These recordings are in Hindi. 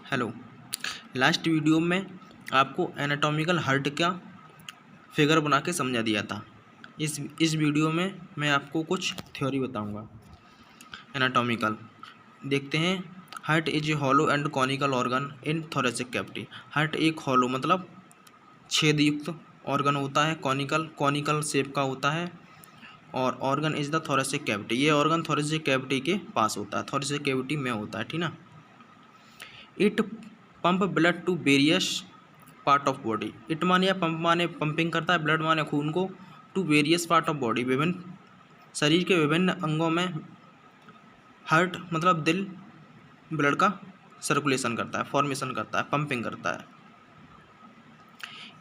हेलो। लास्ट वीडियो में आपको एनाटॉमिकल हार्ट का फिगर बना के समझा दिया था। इस वीडियो में मैं आपको कुछ थ्योरी बताऊंगा एनाटॉमिकल। देखते हैं। Heart is A hollow and conical organ in thoracic cavity. Heart एक हॉलो मतलब छेदयुक्त ऑर्गन होता है, कॉनिकल शेप का होता है, और organ is the thoracic cavity. ये ऑर्गन थोरेसिक कैविटी के पास होता है, थोरेसिक कैविटी में होता है, ठीक ना। It pump blood to various part of body. It माने पंप माने पंपिंग करता है, ब्लड माने खून को, to various part of body, विभिन्न शरीर के विभिन्न अंगों में। हार्ट मतलब दिल ब्लड का सर्कुलेशन करता है, फॉर्मेशन करता है, पंपिंग करता है।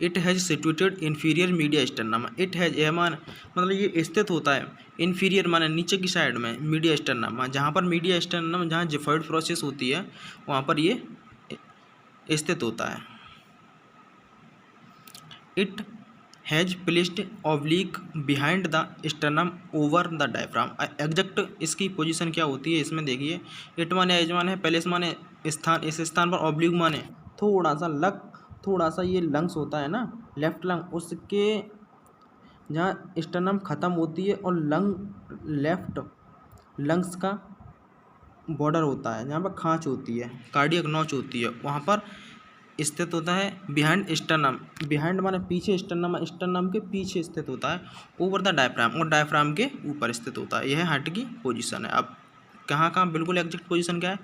It has situated inferior media sternum. It has यह मान मतलब ये स्थित होता है, इन्फीरियर माने नीचे की साइड में, मीडिया स्टर्नम जहाँ पर मीडिया स्टर्नम जहाँ जिफॉइड प्रोसेस होती है वहाँ पर ये स्थित होता है। It has placed oblique behind the sternum over the diaphragm. Exact इसकी पोजीशन क्या होती है इसमें देखिए। इट माने एज माने प्लेस माने स्थान, इस स्थान पर, ऑब्लिक माने थोड़ा सा ये लंग्स होता है ना, लेफ्ट लंग, उसके जहाँ स्टर्नम ख़त्म होती है और लेफ्ट लंग्स का बॉर्डर होता है, जहाँ पर खांच होती है, कार्डियक नॉच होती है, वहाँ पर स्थित होता है। बिहाइंड स्टर्नम, बिहाइंड माने पीछे, स्टर्नम स्टर्नम के पीछे स्थित होता है। ओवर द डायफ्राम, और डायफ्राम के ऊपर स्थित होता है। यह हार्ट की पोजीशन है। अब कहाँ बिल्कुल एग्जैक्ट पोजीशन क्या है।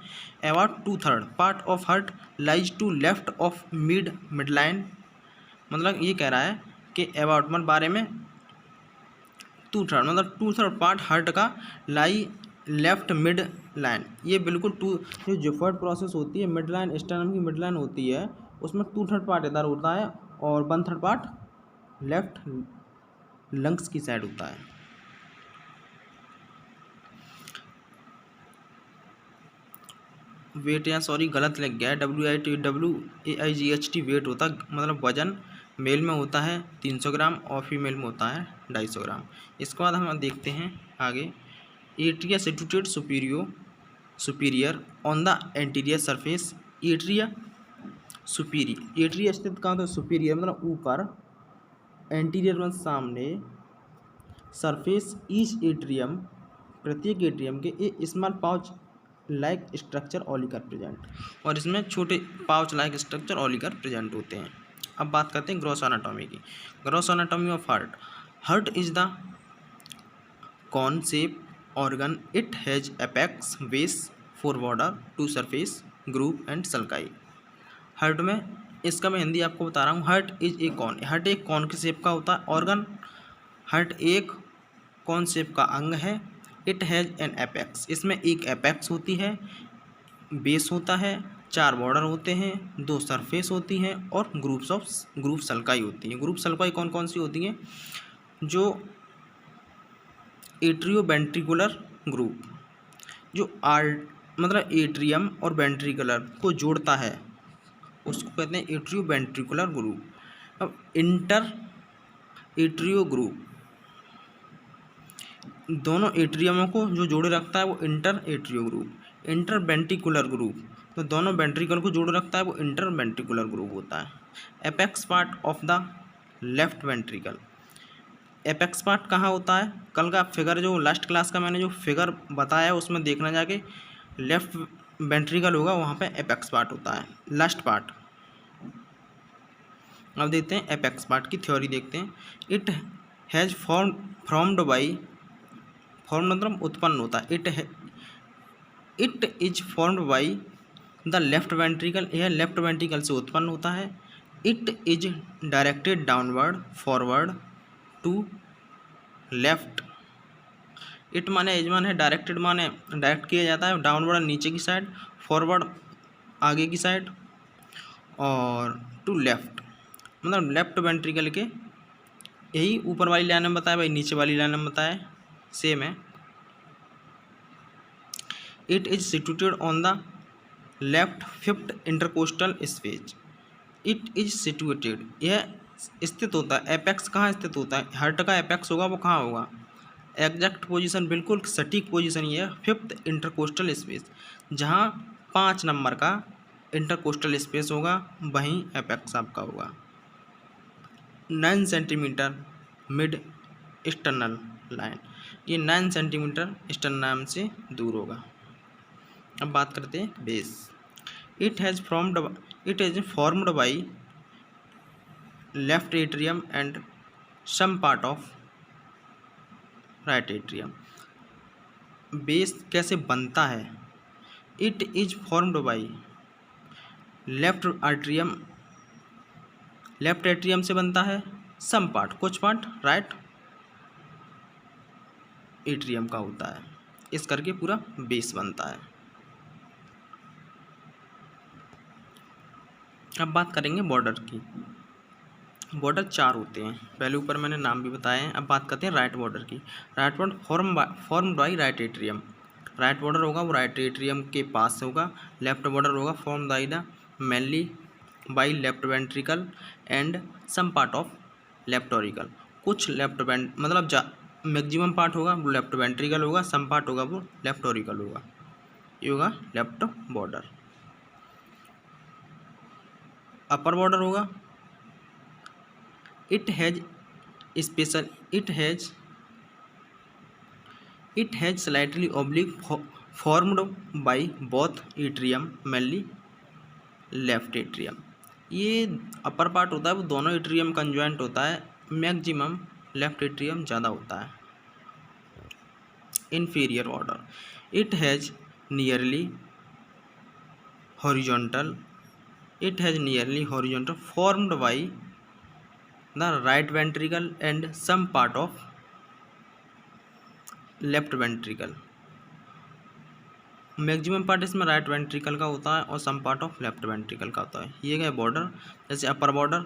About 2/3 part of heart lies to left of midline. मतलब ये कह रहा है कि अबाउट मतलब बारे में 2/3 मतलब 2/3 पार्ट हार्ट का लाई लेफ्ट मिड लाइन। ये बिल्कुल जो जिफर्ड प्रोसेस होती है, मिड लाइन, स्टर्नम की मिड लाइन होती है, उसमें 2/3 पार्ट इधर होता है और 1/3 पार्ट लेफ्ट लंग्स की साइड होता है। वेट यहाँ सॉरी गलत लग गया है, WAIGHT वेट होता है, मतलब वजन मेल में होता है 300 ग्राम और फीमेल में होता है 250 ग्राम। इसके बाद हम देखते हैं आगे। Atria situated superior on the anterior surface. Atria superior, atria स्थित कहाँ था, सुपीरियर मतलब ऊपर, एंटीरियर में सामने, सरफेस ईच एट्रियम प्रत्येक एट्रियम के a small pouch like structure auricle present, और इसमें छोटे pouch like structure auricle present होते हैं। अब बात करते हैं ग्रॉस एनाटॉमी की। Gross anatomy of heart. Heart is the cone shape organ. It has apex, base, four border, two surface, groove and sulci. Heart में इसका मैं हिंदी आपको बता रहा हूँ। Heart is a cone, heart एक कॉन के शेप का होता है ऑर्गन। हार्ट एक कॉन शेप का अंग है। इट हैज़ एन एपेक्स, इसमें एक एपेक्स होती है, बेस होता है, 4 बॉर्डर होते हैं, 2 सरफेस होती हैं और ग्रूव सल्काई होती हैं। ग्रूव सल्काई कौन कौन सी होती हैं, जो एट्रियोवेंट्रिकुलर ग्रुप, जो मतलब एट्रियम और वेंट्रिकुलर को जोड़ता है, उसको कहते हैं एट्रियोवेंट्रिकुलर ग्रुप। अब इंटर एट्रियो ग्रुप, दोनों एट्रियमों को जो जोड़े रखता है वो inter atrio group. Inter ventricular group, तो दोनों वेंट्रिकल को जोड़े रखता है वो इंटर वेंट्रिकुलर ग्रुप होता है। Apex part of the left ventricle. Apex part कहाँ होता है, कल का फिगर जो लास्ट क्लास का मैंने जो फिगर बताया है उसमें देखना जाके, लेफ्ट वेंट्रिकल होगा वहाँ पे एपेक्स पार्ट होता है, लास्ट पार्ट। अब देखते हैं एपेक्स पार्ट की थ्योरी देखते हैं। इट हैज़ फॉर्म्ड मतलब उत्पन्न होता है। It is formed by the left ventricle, यह लेफ्ट वेंट्रिकल से उत्पन्न होता है। It is directed downward forward to left. It माने एजमान है, डायरेक्टेड माने डायरेक्ट किया जाता है, डाउनवर्ड नीचे की साइड, फॉरवर्ड आगे की साइड, और टू लेफ्ट मतलब लेफ्ट वेंट्रिकल के, यही ऊपर वाली लाइन में बताया भाई, नीचे वाली लाइन में बताया सेम है। It is situated on the left 5th intercostal space. It is situated, यह स्थित होता है। एपेक्स कहाँ स्थित होता है, हार्ट का एपेक्स होगा वो कहाँ होगा, एग्जैक्ट पोजीशन बिल्कुल सटीक पोजीशन ये है 5th इंटरकोस्टल स्पेस, जहाँ 5 नंबर का इंटरकोस्टल स्पेस होगा, वहीं एपेक्स आपका होगा। 9 सेंटीमीटर मिड एक्सटर्नल लाइन, ये 9 सेंटीमीटर एक्सटर्नम से दूर होगा। अब बात करते हैं base. It has formed by left atrium and some part of right atrium. Base कैसे बनता है? It is formed by left atrium से बनता है, सम पार्ट कुछ पार्ट राइट एट्रियम का होता है, इस करके पूरा बेस बनता है। अब बात करेंगे बॉर्डर की। बॉर्डर 4 होते हैं, पहले ऊपर मैंने नाम भी बताए हैं। अब बात करते हैं राइट बॉर्डर की। Right border form by right atrium. Right border होगा वो राइट एट्रियम के पास होगा। लेफ्ट बॉर्डर होगा form by the mainly by left ventricle and some part of left auricle. कुछ मतलब मैक्सिमम पार्ट होगा वो लेफ्ट वेंट्रिकल होगा, सम पार्ट होगा वो लेफ्ट ऑरिकल होगा। ये होगा लेफ्ट बॉर्डर। अपर बॉर्डर होगा it has slightly oblique formed by both atrium mainly left atrium। ये अपर पार्ट होता है वो दोनों एट्रियम कंजॉइंट होता है, मैक्सिमम लेफ्ट एट्रियम ज़्यादा होता है। inferior order it has nearly horizontal formed by the right ventricle and some part of left ventricle. Maximum part इसमें राइट वेंट्रिकल का होता है और some part of left ventricle का होता है। ये गए बॉर्डर। जैसे अपर बॉर्डर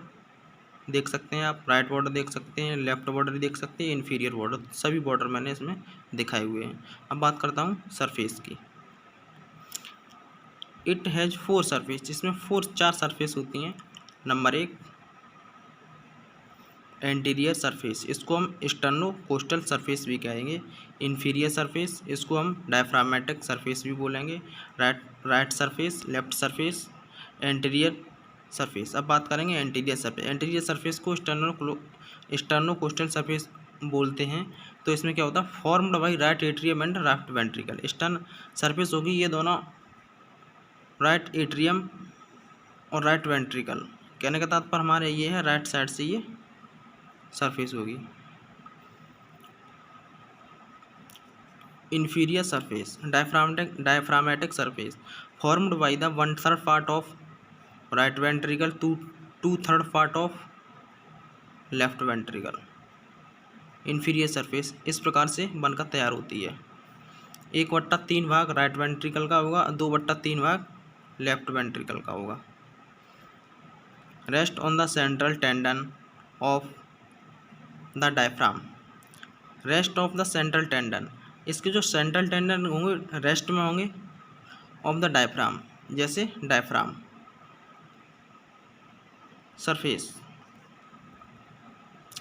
देख सकते हैं आप, राइट बॉर्डर देख सकते हैं, लेफ्ट बॉर्डर देख सकते हैं, इन्फीरियर बॉर्डर, सभी बॉर्डर मैंने इसमें दिखाए हुए हैं। अब बात करता हूँ सरफेस की। इट हैज़ 4 सरफेस, जिसमें 4 सरफेस होती हैं। नंबर 1 एंटीरियर सरफेस, इसको हम एक्सटर्नो कोस्टल सरफेस भी कहेंगे। इन्फीरियर सरफेस, इसको हम डायफ्रामेटिक सरफेस भी बोलेंगे। Right surface, left surface, anterior surface. अब बात करेंगे एंटीरियर सरफेस। एंटीरियर सरफेस को एक्सटर्नो कोस्टल सरफेस बोलते हैं। तो इसमें क्या होता है? Formed by right atrium and left ventricle. Extern surface होगी ये दोनों राइट एट्रियम और राइट वेंट्रिकल। कहने का तात्पर्य हमारे ये है राइट साइड से ये सरफेस होगी। inferior surface diaphragmatic surface formed by the 1/3 part of right ventricle to 2/3 part of left ventricle। inferior surface इस प्रकार से बनकर तैयार होती है। 1/3 भाग राइट वेंट्रिकल का होगा, 2/3 भाग लेफ्ट वेंट्रिकल का होगा। Rest on the central tendon of the diaphragm. Rest of the central tendon, इसके जो सेंट्रल टेंडन होंगे रेस्ट में होंगे ऑफ द डायफ्राम। जैसे diaphragm surface,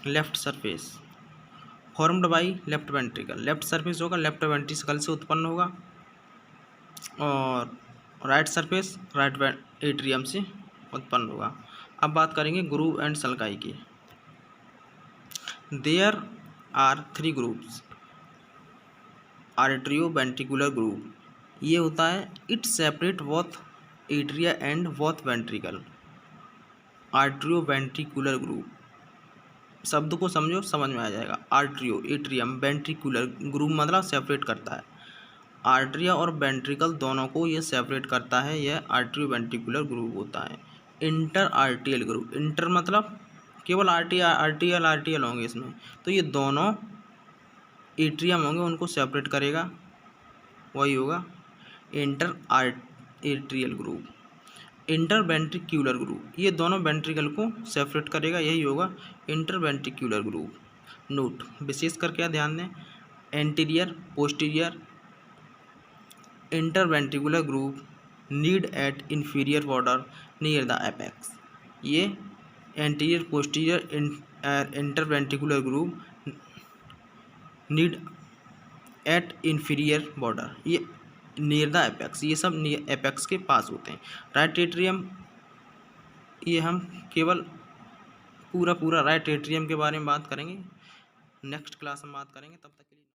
left surface formed by left ventricle. Left surface होगा लेफ्ट वेंट्रिकल से उत्पन्न होगा, और राइट सरफेस राइट एट्रियम से उत्पन्न होगा। अब बात करेंगे ग्रूव एंड सल्काई की। There are 3 grooves. Atrioventricular groove, ये होता है it separate both atria and both ventricle. Atrioventricular groove, शब्द को समझो समझ में आ जाएगा। आर्ट्रियो एट्रियम वेंट्रिकुलर ग्रुप मतलब सेपरेट करता है। आर्ट्रिया और वेंट्रिकल दोनों को ये सेपरेट करता है, यह आर्ट्रियोवेंट्रिकुलर ग्रुप होता है। इंटर आर्टियल ग्रुप, इंटर मतलब केवल आर्टियल होंगे इसमें, तो ये दोनों एट्रियम होंगे उनको सेपरेट करेगा, वही होगा inter atrial groove. Inter ventricular groove, ये दोनों वेंट्रिकल को सेपरेट करेगा, यही होगा इंटर वेंट्रिक्यूलर ग्रुप। नोट विशेष कर क्या ध्यान दें, anterior posterior inter ventricular groove meet at inferior border near the apex. ये anterior posterior inter ventricular groove meet at inferior border, ये नियर द एपेक्स, ये सब एपेक्स के पास होते हैं। राइट एट्रियम, ये हम केवल पूरा राइट एट्रियम के बारे में बात करेंगे, नेक्स्ट क्लास में बात करेंगे। तब तक के लिए